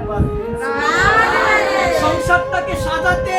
পারবেন? সংসারটাকে সাজাতে,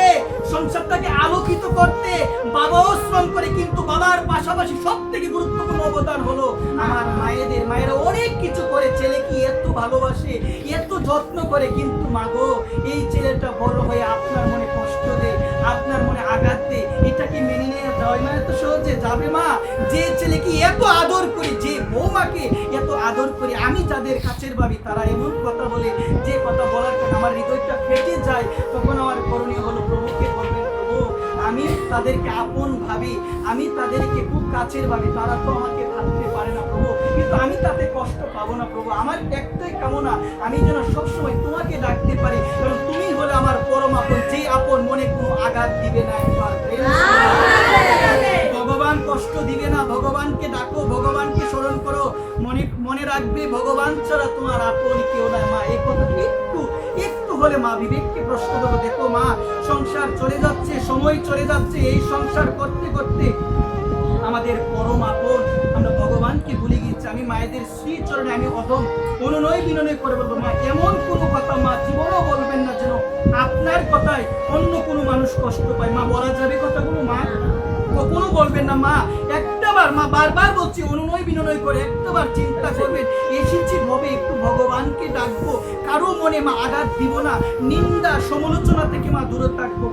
সংসারটাকে আলোকিত করতে বাবাও শ্রম করে, কিন্তু বাবার পাশাপাশি সব থেকে গুরুত্বপূর্ণ অবদান হলো আমার মায়েদের। মায়েরা অনেক কিছু করে, ছেলে কি এত ভালোবাসে, এত যত্ন করে, কিন্তু মাগো এই ছেলেটা বড় হয়ে আপনার মনে কষ্ট দেয়, আপনার মনে আঘাত দেয়, এটা কি মেনে নিয়ে যাওয়া না এত সহজে যাবে মা? যে ছেলেকে এত আদর করি, যে বৌমাকে এত আদর করি, আমি যাদের কাছের ভাবি তারা এমন কথা বলে, যে কথা বলার কারণে আমার হৃদয়টা ফেটে যায়, তখন আমার করণীয় হলো প্রভুকে বলবেন, প্রভু আমি তাদেরকে আপন ভাবি, আমি তাদেরকে খুব কাছের ভাবি, তারা তো আমাকে ভাবতে পারে না প্রভু, কিন্তু আমি তাতে কষ্ট পাবো না প্রভু। আমার একটাই কামনা, আমি যেন সবসময় তোমাকে ডাকতে পারি, কারণ তুমি হলে আমার পরম আপন, যে আপন মনে কোনো আঘাত দিবে না। একবার ভগবান কষ্ট দিবে না, ভগবানকে ডাকো, ভগবানকে স্মরণ করো, মনে রাখবে ভগবান ছাড়া তোমার আপন কেউ নাই। মা এই কথা একটু একটু হলে মা বিবেককে প্রশ্ন দেবো, দেখো মা সংসার চলে যাচ্ছে, সময় চলে যাচ্ছে, এই সংসার করতে করতে আমাদের পরম আপন আমরা ভগবানকে ভুলে গিয়েছি। আমি মায়েদের শ্রী চরণে আমি অধম অনুনয় বিনয় করে বলবো, মা এমন কোনো কথা মা জীবনও বলবেন না যেন আপনার কথায় অন্য কোনো মানুষ কষ্ট পায়। মা বলা যাবে কথাগুলো মা? কখনো বলবেন না মা। একটাবার মা, বারবার বলছি অনুনয় বিনয় করে একটাবার চিন্তা করবেন, এসেছি ভবে একটু ভগবানকে ডাকবো, কারো মনে মা আঘাত দিব না, নিন্দা সমালোচনা থেকে মা দূরে থাকবো।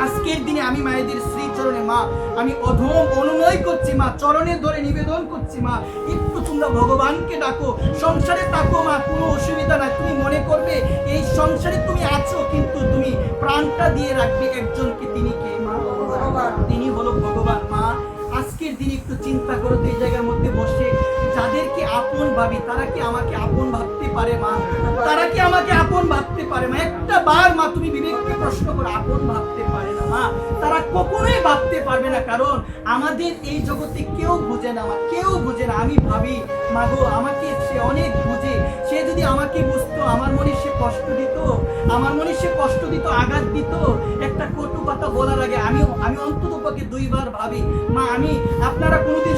আজকের দিনে আমি মায়েদের শ্রী চরণে মা আমি অধম অনুনয় করছি মা, চরণে ধরে নিবেদন করছি মা, একটু তোমরা ভগবানকে ডাকো, সংসারে থাকো মা, কোনো অসুবিধা নাই। তুমি মনে করবে এই সংসারে তুমি আছো, কিন্তু তুমি প্রাণটা দিয়ে রাখবে একজনকে, তিনি কে মা? তিনি হলো ভগবান। মা আজকের দিনে একটু চিন্তা করো তো, এই জায়গার মধ্যে বসে যাদেরকে আপন ভাবি, তারা কি আমাকে আপন ভাবতে পারে মা? তারা কি আমাকে আপন ভাবতে পারে মা? একটা বার মা তুমি বিবেককে প্রশ্ন করো, আপন ভাবতে পারে না মা, তারা কখনোই ভাবতে পারবে না, কারণ আমাদের এই জগতে কেউ বুঝে না মা, কেউ বুঝে না। আমি ভাবি মাগো আমাকে সে অনেক বুঝে, সে যদি আমাকে বুঝতো, আমার মনে সে কষ্ট দিত, আমার মনে সে কষ্ট দিত, আঘাত দিত, একটা কটু কথা বলার আগে আমি অন্তত পক্ষে দুইবার ভাবি মা। আমি আপনারা কোনোদিন